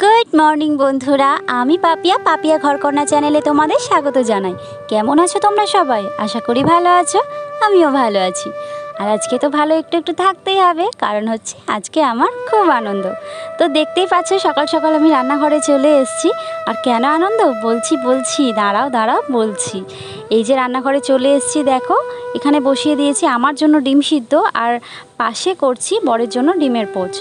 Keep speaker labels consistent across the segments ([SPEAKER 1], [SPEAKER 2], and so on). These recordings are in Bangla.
[SPEAKER 1] গুড মর্নিং বন্ধুরা, আমি পাপিয়া ঘরকন্যা চ্যানেলে তোমাদের স্বাগত জানাই। কেমন আছো তোমরা সবাই? আশা করি ভালো আছো, আমিও ভালো আছি। আর আজকে তো ভালো একটু থাকতেই হবে, কারণ হচ্ছে আজকে আমার খুব আনন্দ। তো দেখতেই পাচ্ছ সকাল সকাল আমি রান্নাঘরে চলে এসেছি। আর কেন আনন্দ বলছি দাঁড়াও বলছি। এই যে রান্নাঘরে চলে এসেছি, দেখো এখানে বসিয়ে দিয়েছি আমার জন্য ডিম সিদ্ধ, আর পাশে করছি বরের জন্য ডিমের পোচ।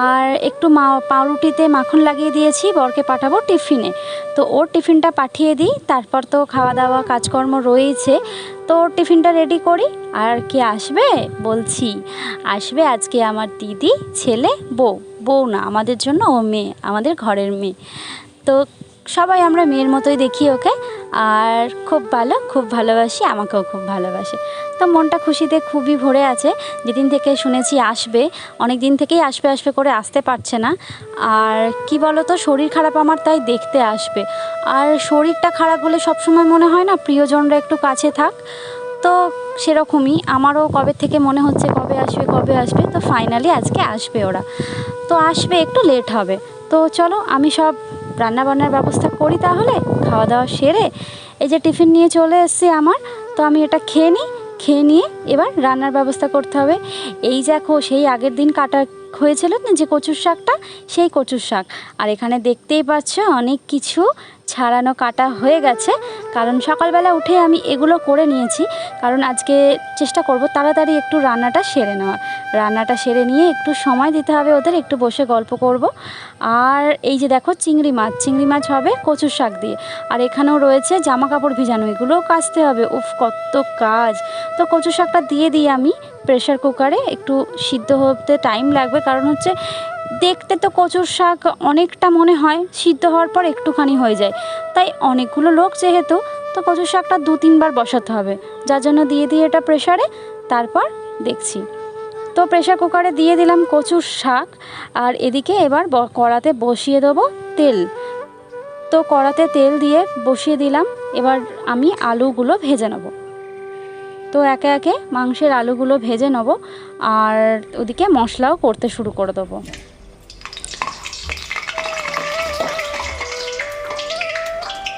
[SPEAKER 1] আর একটু পাউরুটিতে মাখন লাগিয়ে দিয়েছি, বরকে পাঠাবো টিফিনে। তো ওর টিফিনটা পাঠিয়ে দিই, তারপর তো খাওয়া দাওয়া কাজকর্ম রয়েছে। তো ওর টিফিনটা রেডি করি। আর কে আসবে বলছি, আসবে আজকে আমার দিদি, ছেলে, বউ না আমাদের জন্য, ও মেয়ে, আমাদের ঘরের মেয়ে। তো সবাই আমরা মেয়ের মতোই দেখি ওকে। আর খুব ভালোবাসি, আমাকেও খুব ভালোবাসে। তো মনটা খুশিতে খুবই ভরে আছে। যেদিন থেকে শুনেছি আসবে, অনেক দিন থেকেই আসবে করে আসতে পারছে না। আর কি বলো তো, শরীর খারাপ আমার, তাই দেখতে আসবে। আর শরীরটা খারাপ হলে সবসময় মনে হয় না প্রিয়জনরা একটু কাছে থাক। তো সেরকমই আমারও কবে থেকে মনে হচ্ছে কবে আসবে। তো ফাইনালি আজকে আসবে ওরা। তো আসবে, একটু লেট হবে। তো চলো আমি সব রান্নাবান্নার ব্যবস্থা করি, তাহলে খাওয়া দাওয়া সেরে এই যে টিফিন নিয়ে চলে এসেছি আমার। তো আমি এটা খেয়ে নিয়ে এবার রান্নার ব্যবস্থা করতে হবে। এই দেখো, সেই আগের দিন কাটা হয়েছিল না যে কচুর শাকটা, সেই কচুর শাক। আর এখানে দেখতেই পাচ্ছ অনেক কিছু ছাড়ানো কাটা হয়ে গেছে, কারণ সকালবেলা উঠে আমি এগুলো করে নিয়েছি। কারণ আজকে চেষ্টা করব তাড়াতাড়ি একটু রান্নাটা সেরে নেওয়ার। রান্নাটা সেরে নিয়ে একটু সময় দিতে হবে ওদের, একটু বসে গল্প করব। আর এই যে দেখো চিংড়ি মাছ হবে কচুর শাক দিয়ে। আর এখানেও রয়েছে জামা কাপড় ভিজানো, এগুলোও কাচতে হবে। উফ, কত কাজ! তো কচুর শাকটা দিয়ে দিই আমি প্রেশার কুকারে, একটু সিদ্ধ হতে টাইম লাগবে। কারণ হচ্ছে দেখতে তো কচুর শাক অনেকটা মনে হয়, সিদ্ধ হওয়ার পর একটুখানি হয়ে যায়। তাই অনেকগুলো লোক যেহেতু, তো কচুর শাকটা 2-3 বার বসাতে হবে, যার জন্য দিয়ে এটা প্রেশারে, তারপর দেখছি। তো প্রেশার কুকারে দিয়ে দিলাম কচুর শাক। আর এদিকে এবার কড়াতে বসিয়ে দেবো তেল। তো কড়াতে তেল দিয়ে বসিয়ে দিলাম। এবার আমি আলুগুলো ভেজে নেব। তো একে একে মাংসের আলুগুলো ভেজে নেব, আর ওদিকে মশলাও করতে শুরু করে দেবো।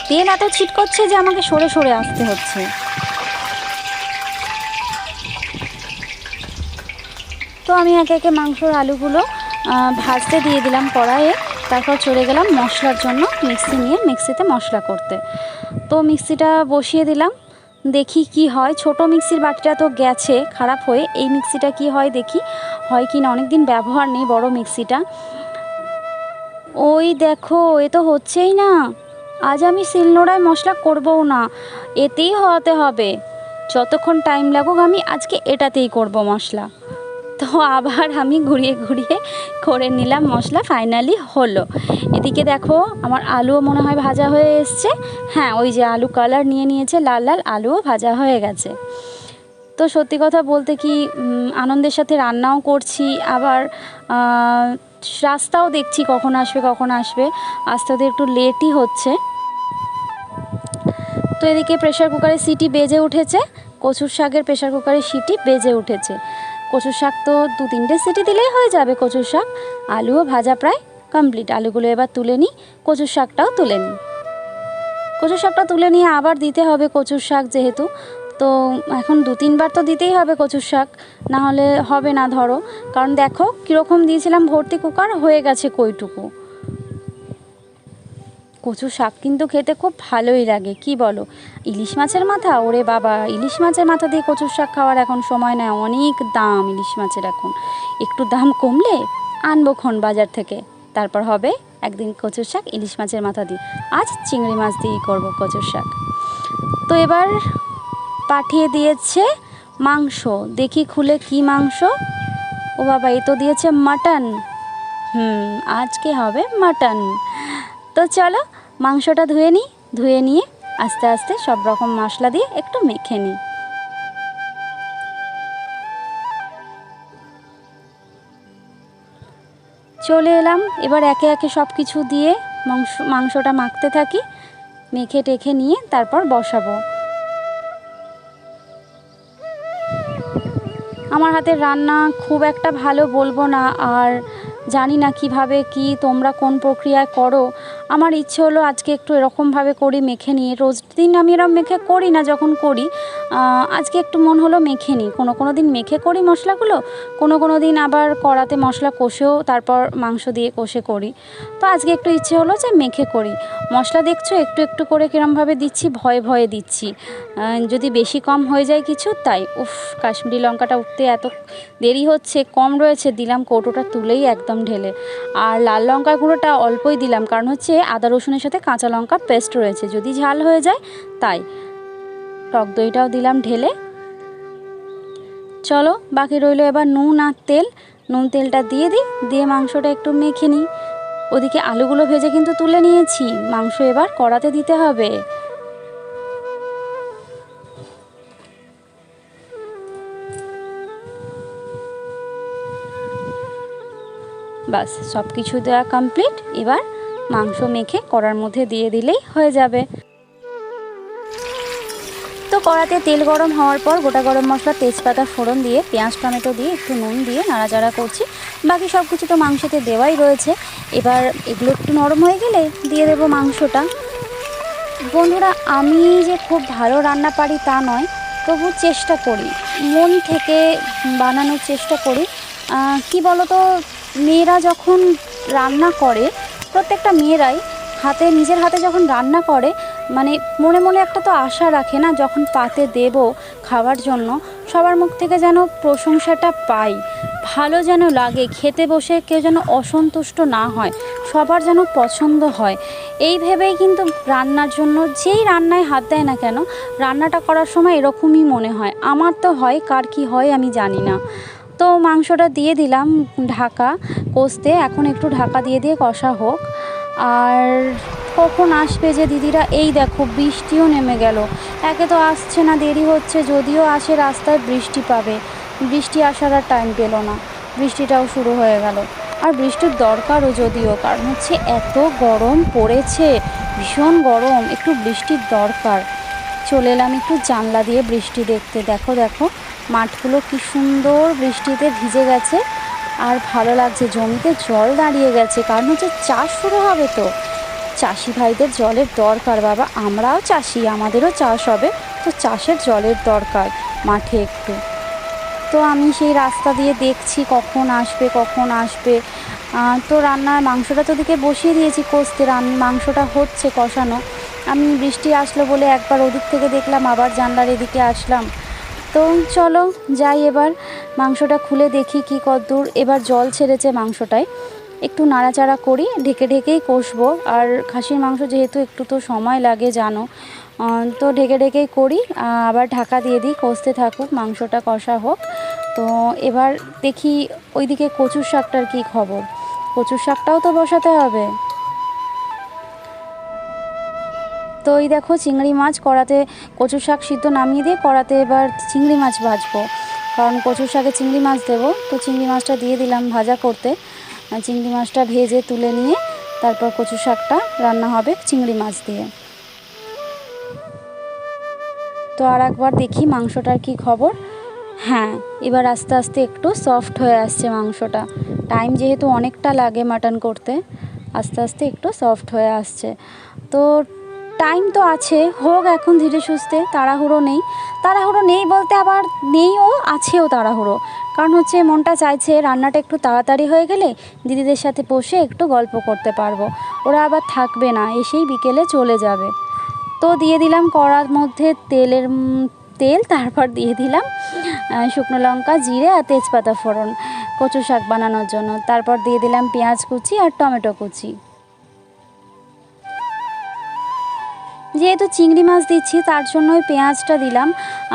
[SPEAKER 1] তেল এত ছিটকচ্ছে যে আমাকে সরে আসতে হচ্ছে। তো আমি একে একে মাংসর আলুগুলো ভাজতে দিয়ে দিলাম কড়াইয়ে। তারপর চলে গেলাম মশলার জন্য মিক্সিতে মশলা করতে। তো মিক্সিটা বসিয়ে দিলাম, দেখি কি হয়। ছোট মিক্সির বাটিটা তো গেছে খারাপ হয়ে, এই মিক্সিটা কি হয় দেখি, হয় কি না। অনেক দিন ব্যবহার নেই বড় মিক্সিটা। ওই দেখো, এ তো হচ্ছেই না। আজ আমি শিলনোড়ায় মশলা করবও না, এতেই হওয়াতে হবে। যতক্ষণ টাইম লাগুক আমি আজকে এটাতেই করব মশলা। তো আবার আমি ঘুরিয়ে করে নিলাম মশলা, ফাইনালি হলো। এদিকে দেখো আমার আলুও মনে হয় ভাজা হয়ে এসছে। হ্যাঁ, ওই যে আলু কালার নিয়েছে, লাল আলুও ভাজা হয়ে গেছে। তো সত্যি কথা বলতে কি, আনন্দের সাথে রান্নাও করছি, আবার রাস্তাও দেখছি কখন আসবে। আসতে ওদের একটু লেটই হচ্ছে। তো এদিকে প্রেশার কুকারে সিটি বেজে উঠেছে, কচুর শাকের প্রেশার কুকারে সিটি বেজে উঠেছে। কচুর শাক তো 2-3টে সিটি দিলেই হয়ে যাবে কচুর শাক। আলুও ভাজা প্রায় কমপ্লিট। আলুগুলো এবার তুলে নিই, কচুর শাকটাও তুলে নিয়ে আবার দিতে হবে কচুর শাক যেহেতু। তো এখন 2-3 বার তো দিতেই হবে কচুর শাক, না হলে হবে না ধরো। কারণ দেখো কীরকম দিয়েছিলাম ভর্তি কুকার, হয়ে গেছে কইটুকু। কচুর শাক কিন্তু খেতে খুব ভালোই লাগে, কি বলো? ইলিশ মাছের মাথা, ওরে বাবা, ইলিশ মাছের মাথা দিয়ে কচুর শাক খাওয়ার এখন সময় নয়, অনেক দাম ইলিশ মাছের এখন। একটু দাম কমলে আনবো বাজার থেকে, তারপর হবে একদিন কচুর শাক ইলিশ মাছের মাথা দিয়ে। আজ চিংড়ি মাছ দিয়েই করবো কচুর শাক। তো এবার পাঠিয়ে দিয়েছে মাংস, দেখি খুলে কি মাংস। ও বাবা, এ তো দিয়েছে মাটন। আজকে হবে মাটন। তো চলো মাংসটা ধুয়ে নিয়ে আস্তে আস্তে সব রকম মশলা দিয়ে একটু মেখে নিই। চলে এলাম, এবার একে একে সব কিছু দিয়ে মাংসটা মাখতে থাকি, মেখে টেখে নিয়ে তারপর বসাবো। আমার হাতের রান্না খুব একটা ভালো বলবো না, আর জানি না কিভাবে কি তোমরা কোন প্রক্রিয়ায় করো। আমার ইচ্ছে হলো আজকে একটু এরকমভাবে করি, মেখে নিয়ে। রোজ দিন আমি এরকম মেখে করি না, যখন করি আজকে একটু মন হলো মেখে নিই। কোনো দিন মেখে করি মশলাগুলো, কোনো দিন আবার কড়াতে মশলা কষেও তারপর মাংস দিয়ে কষে করি। তো আজকে একটু ইচ্ছে হলো যে মেখে করি। মশলা দেখছো একটু একটু করে কিরমভাবে দিচ্ছি, ভয়ে ভয়ে দিচ্ছি, যদি বেশি কম হয়ে যায় কিছু। তাই কাশ্মীরি লঙ্কাটা উঠতে এত দেরি হচ্ছে, কম রয়েছে, দিলাম কৌটোটা তুলেই একদম ঢেলে। আর লাল লঙ্কার গুঁড়োটা অল্পই দিলাম, কারণ হচ্ছে আদা রসুনের সাথে কাঁচা লঙ্কার পেস্ট রয়েছে, যদি ঝাল হয়ে যায় তাই। টক দইটাও দিলাম ঢেলে। চলো বাকি রইলো এবার নুন আর তেল। নুন তেলটা দিয়ে দিই, দিয়ে মাংসটা একটু মেখে নিই। ওদিকে আলুগুলো ভেজে কিন্তু তুলে নিয়েছি, মাংস এবার কড়াতে দিতে হবে। বাস সব কিছু দেওয়া কমপ্লিট। এবার মাংস মেখে কড়ার মধ্যে দিয়ে দিলেই হয়ে যাবে। তো কড়াতে তেল গরম হওয়ার পর গোটা গরম মশলা, তেজপাতা ফোড়ন দিয়ে পেঁয়াজ টমেটো দিয়ে একটু নুন দিয়ে নাড়াচাড়া করছি। বাকি সব কিছু তো মাংসতে দেওয়াই রয়েছে। এবার এগুলো একটু নরম হয়ে গেলে দিয়ে দেবো মাংসটা। বন্ধুরা, আমি যে খুব ভালো রান্না পারি তা নয়, তবু চেষ্টা করি, মন থেকে বানানোর চেষ্টা করি। কি বলো তো, মেয়েরা যখন রান্না করে, প্রত্যেকটা মেয়েরাই নিজের হাতে যখন রান্না করে, মানে মনে মনে একটা তো আশা রাখে না, যখন পাতে দেব খাওয়ার জন্য সবার মুখ থেকে যেন প্রশংসাটা পাই, ভালো যেন লাগে, খেতে বসে কেউ যেন অসন্তুষ্ট না হয়, সবার যেন পছন্দ হয়। এই ভেবেই কিন্তু রান্নার জন্য যেই রান্নায় হাত দেয় না কেন, রান্নাটা করার সময় এরকমই মনে হয়। আমার তো হয়, কার কী হয় আমি জানি না। তো মাংসটা দিয়ে দিলাম ঢাকা কষতে। এখন একটু ঢাকা দিয়ে দিয়ে কষা হোক। আর কখন আসবে যে দিদিরা, এই দেখো বৃষ্টিও নেমে গেল। একে তো আসছে না, দেরি হচ্ছে, যদিও আসে রাস্তায় বৃষ্টি পাবে, বৃষ্টি আসার আর টাইম পেল না, বৃষ্টিটাও শুরু হয়ে গেল। আর বৃষ্টির দরকারও যদিও, কারণ হচ্ছে এত গরম পড়েছে, ভীষণ গরম, একটু বৃষ্টির দরকার। চলে এলাম একটু জানলা দিয়ে বৃষ্টি দেখতে। দেখো দেখো মাঠগুলো কি সুন্দর বৃষ্টিতে ভিজে গেছে, আর ভালো লাগছে, জমিতে জল দাঁড়িয়ে গেছে, কারণ হচ্ছে চাষ শুরু হবে। তো চাষি ভাইদের জলের দরকার বাবা, আমরাও চাষি, আমাদেরও চাষ হবে, তো চাষের জলের দরকার মাঠে একটু। তো আমি সেই রাস্তা দিয়ে দেখছি কখন আসবে কখন আসবে। তো রান্নার মাংসটা তো ওদিকে বসিয়ে দিয়েছি কষতে, মাংসটা হচ্ছে কষানো। আমি বৃষ্টি আসলো বলে একবার ওদিক থেকে দেখলাম, আবার জানলার এদিকে আসলাম। তো চলো যাই, এবার মাংসটা খুলে দেখি কি কতদূর। এবার জল ছেড়েছে মাংসটায়, একটু নাড়াচাড়া করি, ঢেকে ঢেকেই কষবো। আর খাসির মাংস যেহেতু একটু তো সময় লাগে জানো, তো ঢেকে ঢেকেই করি। আবার ঢাকা দিয়ে দিই, কষতে থাকুক, মাংসটা কষা হোক। তো এবার দেখি ওইদিকে কচুর শাকটার কী খবর, কচুর শাকটাও তো বসাতে হবে। তো এই দেখো চিংড়ি মাছ কড়াতে, কচুর শাক সিদ্ধ নামিয়ে দিয়ে কড়াতে এবার চিংড়ি মাছ ভাজবো, কারণ কচুর শাকে চিংড়ি মাছ দেবো। তো চিংড়ি মাছটা দিয়ে দিলাম ভাজা করতে। চিংড়ি মাছটা ভেজে তুলে নিয়ে তারপর কচুর শাকটা রান্না হবে চিংড়ি মাছ দিয়ে। তো আর একবার দেখি মাংসটার কি খবর। হ্যাঁ, এবার আস্তে আস্তে একটু সফট হয়ে আসছে মাংসটা। টাইম যেহেতু অনেকটা লাগে মাটন করতে, আস্তে আস্তে একটু সফট হয়ে আসছে। তো টাইম তো আছে, হোক এখন ধীরে সুস্থে, তাড়াহুড়ো নেই। তাড়াহুড়ো নেই বলতে আবার নেইও, আছেও তাড়াহুড়ো, কারণ হচ্ছে মনটা চাইছে রান্নাটা একটু তাড়াতাড়ি হয়ে গেলে দিদিদের সাথে বসে একটু গল্প করতে পারবো। ওরা আবার থাকবে না, এসেই বিকেলে চলে যাবে। তো দিয়ে দিলাম কড়ার মধ্যে তেল, তারপর দিয়ে দিলাম শুকনো লঙ্কা, জিরে আর তেজপাতা ফোড়ন কচু শাক বানানোর জন্য। তারপর দিয়ে দিলাম পেঁয়াজ কুচি আর টমেটো কুচি। যেহেতু চিংড়ি মাছ দিচ্ছি তার জন্য ওই পেঁয়াজটা দিলাম,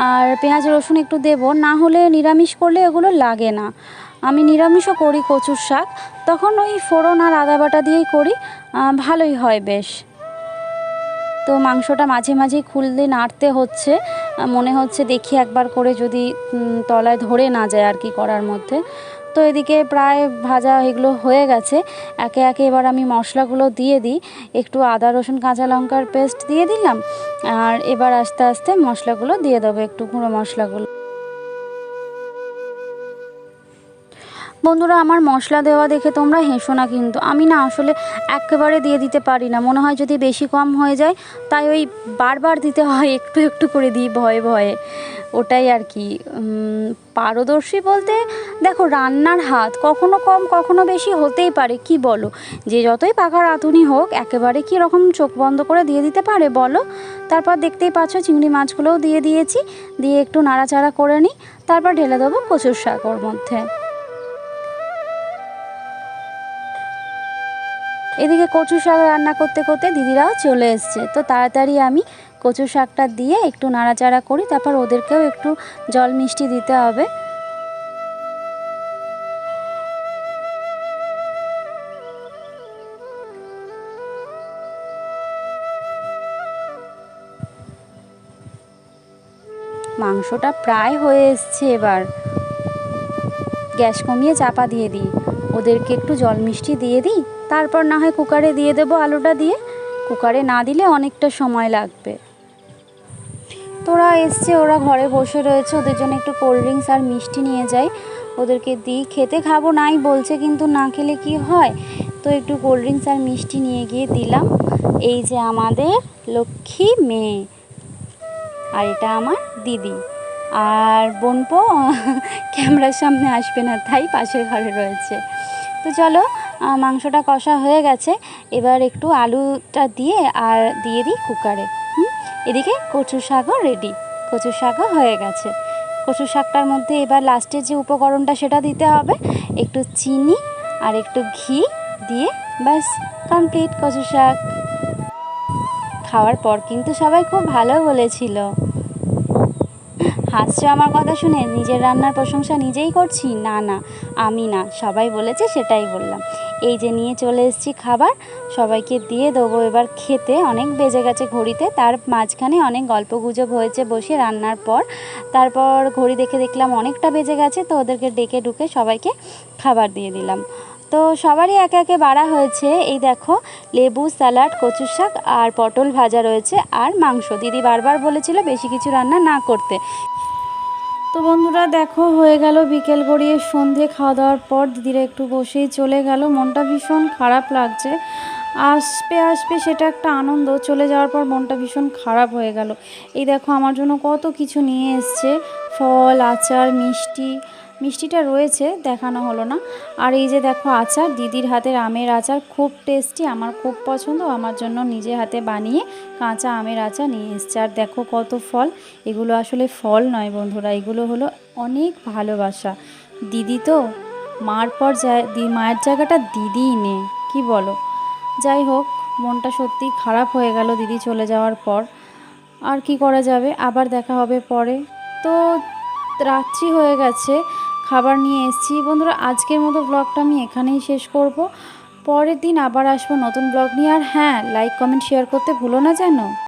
[SPEAKER 1] আর পেঁয়াজ রসুন একটু দেব, না হলে নিরামিষ করলে এগুলো লাগে না। আমি নিরামিষও করি কচুর শাক, তখন ওই ফোড়ন আর আদা বাটা দিয়েই করি, ভালোই হয় বেশ। তো মাংসটা মাঝে মাঝেই খুলতে নাড়তে হচ্ছে, মনে হচ্ছে দেখি একবার করে যদি তলায় ধরে না যায় আর কি করার মধ্যে। তো এদিকে প্রায় ভাজা এগুলো হয়ে গেছে। একে একে এবার আমি মশলাগুলো দিয়ে দিই। একটু আদা রসুন কাঁচা লঙ্কার পেস্ট দিয়ে দিলাম, আর এবার আস্তে আস্তে মশলাগুলো দিয়ে দেবো, একটু গুঁড়ো মশলাগুলো। বন্ধুরা, আমার মশলা দেওয়া দেখে তোমরা হেসো না, কিন্তু আমি না আসলে একেবারে দিয়ে দিতে পারি না, মনে হয় যদি বেশি কম হয়ে যায়, তাই ওই বারবার দিতে হয়, একটু একটু করে দিই ভয়ে ভয়ে, ওটাই আর কি। পারদর্শী বলতে দেখো, রান্নার হাত কখনো কম কখনো বেশি হতেই পারে, কি বলো? যে যতই পাকা রাঁধুনি হোক, একেবারে কি রকম চোখ বন্ধ করে দিয়ে দিতে পারে বলো? তারপর দেখতেই পাচ্ছ চিংড়ি মাছগুলোও দিয়ে দিয়েছি, দিয়ে একটু নাড়াচাড়া করে নিই, তারপর ঢেলে দেবো কচুর শাক ওর মধ্যে। এদিকে কচু শাক রান্না করতে করতে দিদিরাও চলে এসছে, তো তাড়াতাড়ি আমি কচু শাকটা দিয়ে একটু নাড়াচাড়া করি, তারপর ওদেরকেও একটু জল মিষ্টি দিতে হবে। মাংসটা প্রায় হয়ে এসছে, এবার গ্যাস কমিয়ে চাপা দিয়ে দিই, ওদেরকে একটু জল মিষ্টি দিয়ে দিই, তারপর না হয় কুকারে দিয়ে দেবো আলুটা দিয়ে। কুকারে না দিলে অনেকটা সময় লাগবে। তোরা এসছে, ওরা ঘরে বসে রয়েছে, ওদের জন্য একটু কোল্ড ড্রিঙ্কস আর মিষ্টি নিয়ে যাই, ওদেরকে দিই। খেতে খাবো নাই বলছে, কিন্তু না খেলে কি হয়, তো একটু কোল্ড ড্রিঙ্কস আর মিষ্টি নিয়ে গিয়ে দিলাম। এই যে আমাদের লক্ষ্মী মেয়ে, আর এটা আমার দিদি, আর বোনপো ক্যামেরার সামনে আসবে না, তাই পাশের ঘরে রয়েছে। তো চলো, মাংসটা কষা হয়ে গেছে, এবার একটু আলুটা দিয়ে আর দিয়ে দিই কুকারে। এদিকে কচু শাকও রেডি, কচু শাকও হয়ে গেছে। কচু শাকটার মধ্যে এবার লাস্টের যে উপকরণটা সেটা দিতে হবে, একটু চিনি আর একটু ঘি দিয়ে ব্যাস কমপ্লিট কচু শাক। খাওয়ার পর কিন্তু সবাই খুব ভালো বলেছিল। হাসছো আমার কথা শুনে? নিজের রান্নার প্রশংসা নিজেই করছি? না না, আমি না, সবাই বলেছে সেটাই বললাম। এই যে নিয়ে চলে এসেছি খাবার, সবাইকে দিয়ে দেবো এবার খেতে। অনেক বেজে গেছে ঘড়িতে, তার মাঝখানে অনেক গল্পগুজব হয়েছে বসে রান্নার পর। তারপর ঘড়ি দেখে দেখলাম অনেকটা বেজে গেছে, তো ওদেরকে ডেকে ডুকে সবাইকে খাবার দিয়ে দিলাম। তো সবারই একে একে বাড়া হয়েছে। এই দেখো, লেবু, স্যালাড, কচু শাক আর পটল ভাজা রয়েছে, আর মাংস। দিদি বারবার বলেছিল বেশি কিছু রান্না না করতে। তো বন্ধুরা দেখো, হয়ে গেল বিকেল গড়িয়ে সন্ধে। খাওয়া দাওয়ার পর দিদিরা একটু বসেই চলে গেল, মনটা ভীষণ খারাপ লাগছে। আসবে আসবে সেটা একটা আনন্দ, চলে যাওয়ার পর মনটা ভীষণ খারাপ হয়ে গেল। এই দেখো, আমার জন্য কত কিছু নিয়ে এসছে, ফল, আচার, মিষ্টি। মিষ্টিটা রয়েছে, দেখানো হলো না। আর এই যে দেখো আচার, দিদির হাতের আমের আচার খুব টেস্টি, আমার খুব পছন্দ। আমার জন্য নিজে হাতে বানিয়ে কাঁচা আমের আচার নিয়ে এসছে। আর দেখো কত ফল, এগুলো আসলে ফল নয় বন্ধুরা, এগুলো হলো অনেক ভালোবাসা। দিদি তো মার পর মায়ের জায়গাটা দিদিই নেই, কি বলো? যাই হোক, মনটা সত্যি খারাপ হয়ে গেল দিদি চলে যাওয়ার পর। আর কি করা যাবে, আবার দেখা হবে পরে। তো রাত্রি হয়ে গেছে, খাবার নিয়ে এসেছি। বন্ধুরা, আজকের মতো ব্লগটা আমি এখানেই শেষ করব। পরের দিন আবার আসবো নতুন ব্লগ নিয়ে। আর হ্যাঁ, লাইক কমেন্ট শেয়ার করতে ভুলো না যেন।